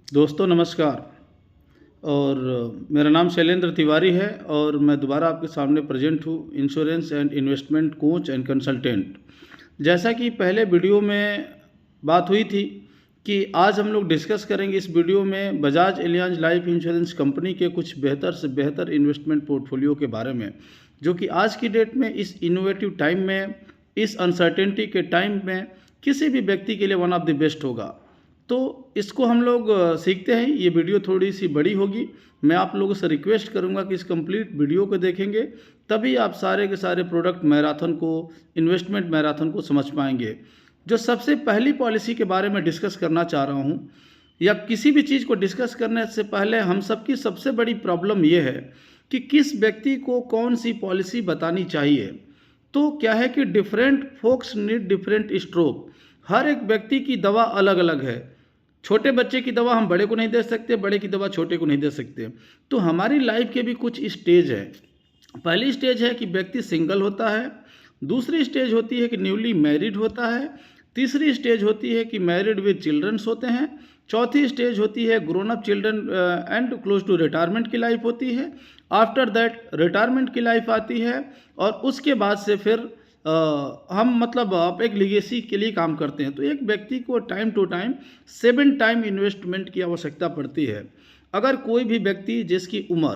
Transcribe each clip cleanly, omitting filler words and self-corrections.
दोस्तों नमस्कार। और मेरा नाम शैलेंद्र तिवारी है और मैं दोबारा आपके सामने प्रेजेंट हूँ, insurance and investment coach and consultant. जैसा कि पहले वीडियो में बात हुई थी कि आज हम लोग डिस्कस करेंगे इस वीडियो में Bajaj Allianz life insurance company के कुछ बेहतर से बेहतर इन्वेस्टमेंट पोर्टफोलियो के बारे में, जो कि आज की डेट में इस इनोवेटिव टाइम में, इस अनसर्टेनिटी के टाइम में किसी भी व्यक्ति के लिए वन ऑफ द बेस्ट होगा। तो इसको हम लोग सीखते हैं। ये वीडियो थोड़ी सी बड़ी होगी। मैं आप लोगों से रिक्वेस्ट करूंगा कि इस कंप्लीट वीडियो को देखेंगे, तभी आप सारे के सारे प्रोडक्ट मैराथन को, इन्वेस्टमेंट मैराथन को समझ पाएंगे। जो सबसे पहली पॉलिसी के बारे में डिस्कस करना चाह रहा हूँ, या किसी भी चीज़ को डिस्कस करने से पहले हम सबकी सबसे बड़ी प्रॉब्लम ये है कि किस व्यक्ति को कौन सी पॉलिसी बतानी चाहिए। तो क्या है कि different folks need different stroke. हर एक व्यक्ति की दवा अलग अलग है। छोटे बच्चे की दवा हम बड़े को नहीं दे सकते, बड़े की दवा छोटे को नहीं दे सकते। तो हमारी लाइफ के भी कुछ स्टेज है। पहली स्टेज है कि व्यक्ति सिंगल होता है, दूसरी स्टेज होती है कि न्यूली मैरिड होता है, तीसरी स्टेज होती है कि मैरिड विद चिल्ड्रंस होते हैं, चौथी स्टेज होती है grown up children and close to retirement की लाइफ होती है। आफ्टर दैट रिटायरमेंट की लाइफ आती है और उसके बाद से फिर हम मतलब आप एक लीगेसी के लिए काम करते हैं। तो एक व्यक्ति को time to time 7 time investment की आवश्यकता पड़ती है। अगर कोई भी व्यक्ति जिसकी उम्र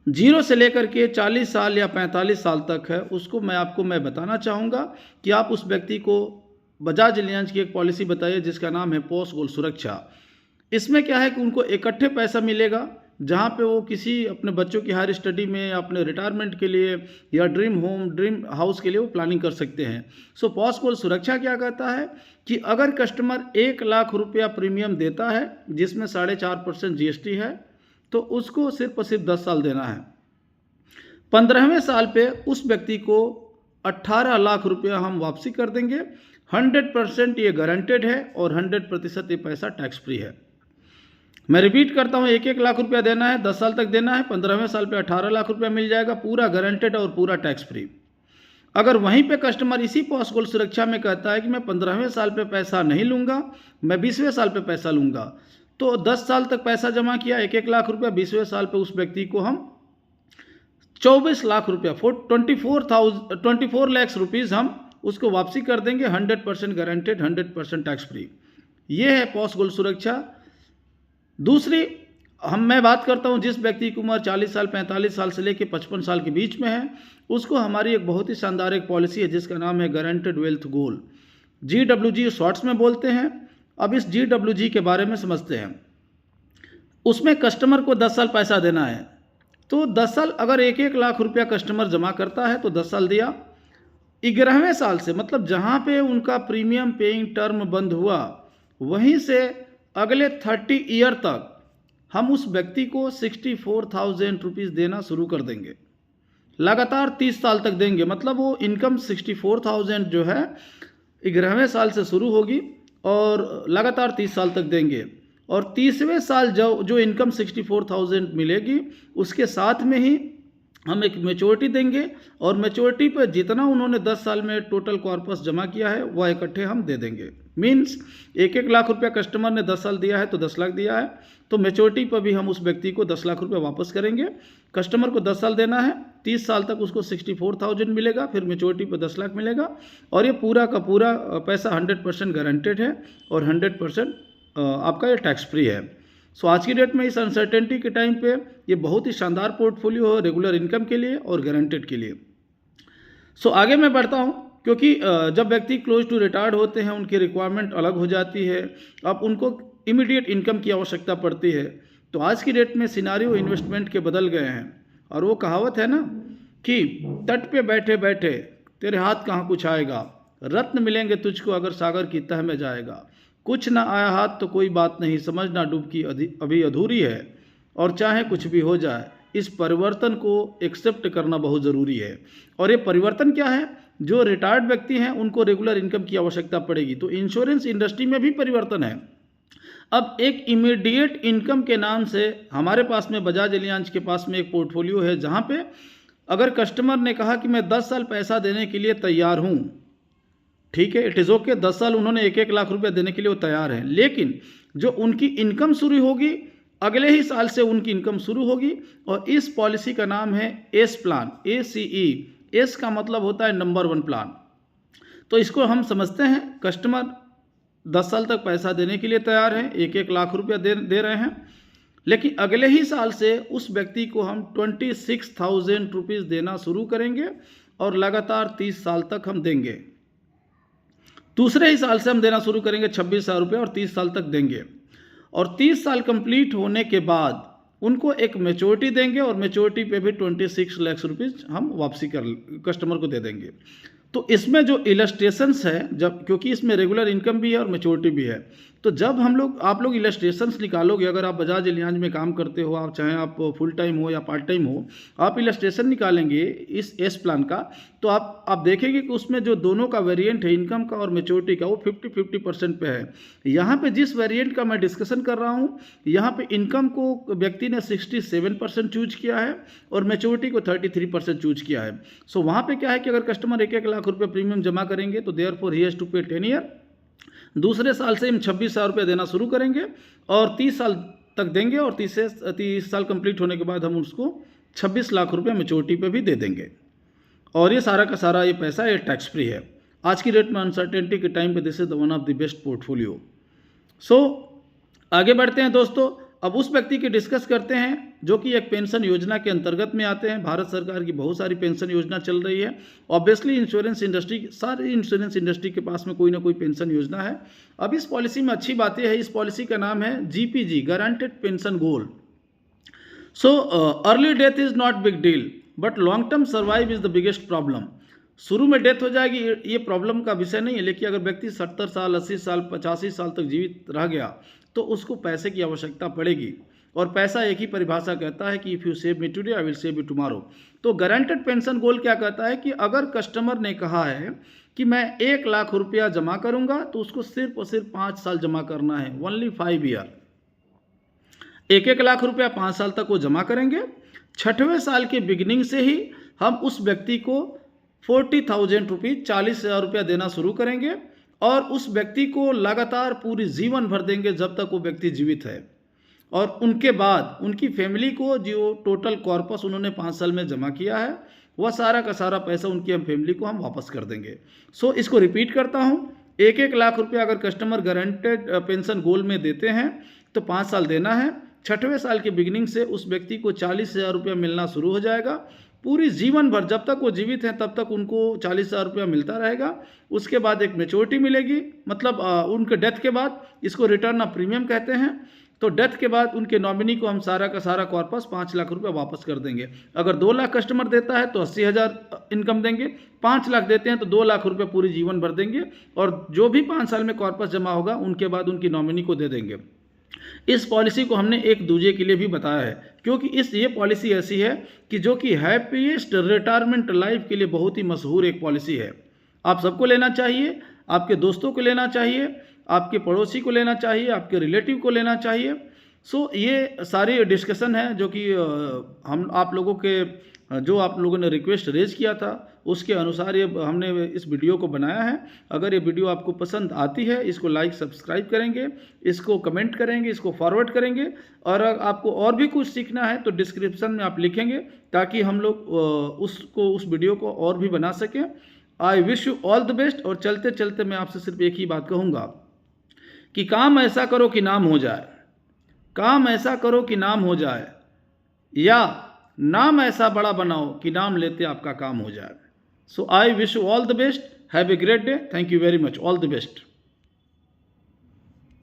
0 से लेकर के 40 साल या 45 साल तक है, उसको मैं बताना चाहूँगा कि आप उस व्यक्ति को बजाज एलियांज की एक पॉलिसी बताइए जिसका नाम है पोस्ट गोल सुरक्षा। इसमें क्या है कि उनको इकट्ठे पैसा मिलेगा, जहाँ पे वो किसी अपने बच्चों की हायर स्टडी में या अपने रिटायरमेंट के लिए या ड्रीम होम ड्रीम हाउस के लिए वो प्लानिंग कर सकते हैं। सो पोस्ट गोल सुरक्षा क्या कहता है कि अगर कस्टमर 1 लाख रुपया प्रीमियम देता है जिसमें 4.5% GST है, तो उसको सिर्फ और सिर्फ 10 साल देना है। 15वें साल पे उस व्यक्ति को 18 लाख रुपया हम वापसी कर देंगे। 100% ये गारंटेड है और 100% ये पैसा टैक्स फ्री है। मैं रिपीट करता हूँ, 1 लाख रुपया देना है, 10 साल तक देना है, 15वें साल पे 18 लाख रुपया मिल जाएगा, पूरा गारंटेड और पूरा टैक्स फ्री। अगर वहीं पे कस्टमर इसी पोस्ट गोल सुरक्षा में कहता है कि मैं 15वें साल पे पैसा नहीं लूँगा, मैं 20वें साल पे पैसा लूँगा, तो 10 साल तक पैसा जमा किया 1 लाख रुपया, 20वें साल पे उस व्यक्ति को हम 24 लाख रुपया 24 लाख रुपीज़ हम उसको वापसी कर देंगे। 100% गारंटेड, 100% टैक्स फ्री। ये है पोस्ट गोल सुरक्षा। दूसरी मैं बात करता हूँ जिस व्यक्ति की उम्र 40 साल 45 साल से लेकर 55 साल के बीच में है, उसको हमारी एक बहुत ही शानदार एक पॉलिसी है जिसका नाम है गारंटेड वेल्थ गोल, GWG शॉर्ट्स में बोलते हैं। अब इस GWG के बारे में समझते हैं। उसमें कस्टमर को 10 साल पैसा देना है, तो 10 साल अगर 1 लाख रुपया कस्टमर जमा करता है तो 10 साल दिया। 11वें साल से मतलब जहाँ पे उनका प्रीमियम पेइंग टर्म बंद हुआ, वहीं से अगले 30 ईयर तक हम उस व्यक्ति को 64,000 रुपीज़ देना शुरू कर देंगे। लगातार 30 साल तक देंगे। मतलब वो इनकम 64,000 जो है 11वें साल से शुरू होगी और लगातार 30 साल तक देंगे। और 30वें साल जो इनकम 64,000 मिलेगी, उसके साथ में ही हम एक मैच्योरिटी देंगे और मैच्योरिटी पर जितना उन्होंने 10 साल में टोटल कॉर्पस जमा किया है वह इकट्ठे हम दे देंगे। मीन्स 1 लाख रुपया कस्टमर ने 10 साल दिया है तो 10 लाख दिया है, तो मैच्योरिटी पर भी हम उस व्यक्ति को 10 लाख रुपया वापस करेंगे। कस्टमर को 10 साल देना है, 30 साल तक उसको 64,000 मिलेगा, फिर मैच्योरिटी पर 10 लाख मिलेगा और ये पूरा का पूरा पैसा 100% गारंटेड है और 100% आपका ये टैक्स फ्री है। सो आज की डेट में इस अनसर्टेनिटी के टाइम पे ये बहुत ही शानदार पोर्टफोलियो है रेगुलर इनकम के लिए और गारंटेड के लिए। सो आगे मैं बढ़ता हूँ, क्योंकि जब व्यक्ति क्लोज टू रिटायर्ड होते हैं उनकी रिक्वायरमेंट अलग हो जाती है। अब उनको इमीडिएट इनकम की आवश्यकता पड़ती है। तो आज की डेट में सिनारियो इन्वेस्टमेंट के बदल गए हैं और वो कहावत है ना कि तट पे बैठे बैठे तेरे हाथ कहाँ कुछ आएगा, रत्न मिलेंगे तुझको अगर सागर की तह में जाएगा, कुछ ना आया हाथ तो कोई बात नहीं, समझना डूबकी अभी अधूरी है, और चाहे कुछ भी हो जाए इस परिवर्तन को एक्सेप्ट करना बहुत ज़रूरी है। और ये परिवर्तन क्या है? जो रिटायर्ड व्यक्ति हैं उनको रेगुलर इनकम की आवश्यकता पड़ेगी, तो इंश्योरेंस इंडस्ट्री में भी परिवर्तन है। अब एक इमीडिएट इनकम के नाम से हमारे पास में बजाज एलियांज के पास में एक पोर्टफोलियो है, जहाँ पे अगर कस्टमर ने कहा कि मैं 10 साल पैसा देने के लिए तैयार हूँ, ठीक है, इट इज़ ओके। 10 साल उन्होंने 1-1 लाख रुपया देने के लिए वो तैयार हैं, लेकिन जो उनकी इनकम शुरू होगी अगले ही साल से उनकी इनकम शुरू होगी। और इस पॉलिसी का नाम है एस प्लान, ACE। एस का मतलब होता है नंबर 1 प्लान। तो इसको हम समझते हैं कस्टमर 10 साल तक पैसा देने के लिए तैयार हैं, 1-1 लाख रुपया दे रहे हैं, लेकिन अगले ही साल से उस व्यक्ति को हम 26,000 रुपीज़ देना शुरू करेंगे और लगातार 30 साल तक हम देंगे। दूसरे ही साल से हम देना शुरू करेंगे 26,000 रुपये और 30 साल तक देंगे। और 30 साल कंप्लीट होने के बाद उनको एक मैच्योरिटी देंगे और मैच्योरिटी पे भी 26 लाख रुपीज़ हम वापसी कस्टमर को दे देंगे। तो इसमें जो इलस्ट्रेशंस है, जब क्योंकि इसमें रेगुलर इनकम भी है और मैच्योरिटी भी है, तो जब आप लोग इलस्ट्रेशंस निकालोगे, अगर आप बजाज एलियांज में काम करते हो, आप चाहे आप फुल टाइम हो या पार्ट टाइम हो, आप इलस्ट्रेशन निकालेंगे इस एस प्लान का, तो आप देखेंगे कि उसमें जो दोनों का वेरिएंट है इनकम का और मैच्योरिटी का, वो 50-50% पे है। यहाँ पे जिस वेरिएंट का मैं डिस्कशन कर रहा हूँ, यहाँ पे इनकम को व्यक्ति ने 67% चूज किया है और मैच्योरिटी को 33% चूज किया है। सो वहाँ पे क्या है कि अगर कस्टमर 1-1 लाख रुपये प्रीमियम जमा करेंगे तो देयरफॉर ही हैज़ टू पे 10 ईयर। दूसरे साल से हम 26,000 रुपये देना शुरू करेंगे और 30 साल तक देंगे और 30 साल कंप्लीट होने के बाद हम उसको 26 लाख रुपये मैच्योरिटी पे भी दे देंगे। और ये सारा का सारा ये पैसा ये टैक्स फ्री है। आज की डेट में अनसर्टेनिटी के टाइम पे this is the one of the best portfolio. So आगे बढ़ते हैं दोस्तों, अब उस व्यक्ति की डिस्कस करते हैं जो कि एक पेंशन योजना के अंतर्गत में आते हैं। भारत सरकार की बहुत सारी पेंशन योजना चल रही है। ऑब्वियसली इंश्योरेंस इंडस्ट्री, सारी इंश्योरेंस इंडस्ट्री के पास में कोई ना कोई पेंशन योजना है। अब इस पॉलिसी में अच्छी बातें हैं। इस पॉलिसी का नाम है GPG, guaranteed pension goal. So early death is not big deal but long term survive is the biggest problem. शुरू में डेथ हो जाएगी ये प्रॉब्लम का विषय नहीं है, लेकिन अगर व्यक्ति 70 साल, 80 साल, 85 साल तक जीवित रह गया तो उसको पैसे की आवश्यकता पड़ेगी। और पैसा एक ही परिभाषा कहता है कि if you save me today I will save you tomorrow. तो गारंटेड पेंशन गोल क्या कहता है कि अगर कस्टमर ने कहा है कि मैं 1 लाख रुपया जमा करूंगा तो उसको सिर्फ और सिर्फ 5 साल जमा करना है, ओनली 5 ईयर। 1-1 लाख रुपया 5 साल तक वो जमा करेंगे। 6वें साल के बिगिनिंग से ही हम उस व्यक्ति को 40,000 रुपीज़, 40,000 रुपया देना शुरू करेंगे और उस व्यक्ति को लगातार पूरी जीवन भर देंगे जब तक वो व्यक्ति जीवित है। और उनके बाद उनकी फैमिली को जो टोटल कॉर्पस उन्होंने 5 साल में जमा किया है वह सारा का सारा पैसा उनकी फैमिली को हम वापस कर देंगे। सो इसको रिपीट करता हूँ, 1-1 लाख रुपया अगर कस्टमर गारंटेड पेंशन गोल में देते हैं तो 5 साल देना है। 6वें साल के बिगिनिंग से उस व्यक्ति को 40,000 रुपया मिलना शुरू हो जाएगा। पूरी जीवन भर जब तक वो जीवित हैं तब तक उनको 40,000 रुपया मिलता रहेगा। उसके बाद एक मैच्योरिटी मिलेगी, मतलब उनके डेथ के बाद, इसको रिटर्न ऑफ प्रीमियम कहते हैं। तो डेथ के बाद उनके नॉमिनी को हम सारा का सारा कॉर्पस 5 लाख रुपया वापस कर देंगे। अगर 2 लाख कस्टमर देता है तो 80,000 इनकम देंगे, 5 लाख देते हैं तो 2 लाख रुपया पूरी जीवन भर देंगे और जो भी 5 साल में कॉर्पस जमा होगा उनके बाद उनकी नॉमिनी को दे देंगे। इस पॉलिसी को हमने एक दूजे के लिए भी बताया है क्योंकि ये पॉलिसी ऐसी है कि जो कि हैप्पीएस्ट रिटायरमेंट लाइफ के लिए बहुत ही मशहूर एक पॉलिसी है। आप सबको लेना चाहिए, आपके दोस्तों को लेना चाहिए, आपके पड़ोसी को लेना चाहिए, आपके रिलेटिव को लेना चाहिए। सो ये सारी डिस्कशन है जो कि आप लोगों ने रिक्वेस्ट रेज किया था उसके अनुसार ये हमने इस वीडियो को बनाया है। अगर ये वीडियो आपको पसंद आती है इसको लाइक सब्सक्राइब करेंगे, इसको कमेंट करेंगे, इसको फॉरवर्ड करेंगे और अगर आपको और भी कुछ सीखना है तो डिस्क्रिप्शन में आप लिखेंगे ताकि हम लोग उस वीडियो को और भी बना सकें। आई wish you all the best. और चलते चलते मैं आपसे सिर्फ एक ही बात कहूँगा कि काम ऐसा करो कि नाम हो जाए, काम ऐसा करो कि नाम हो जाए, या नाम ऐसा बड़ा बनाओ कि नाम लेते आपका काम हो जाए। So I wish you all the best, have a great day, thank you very much, all the best.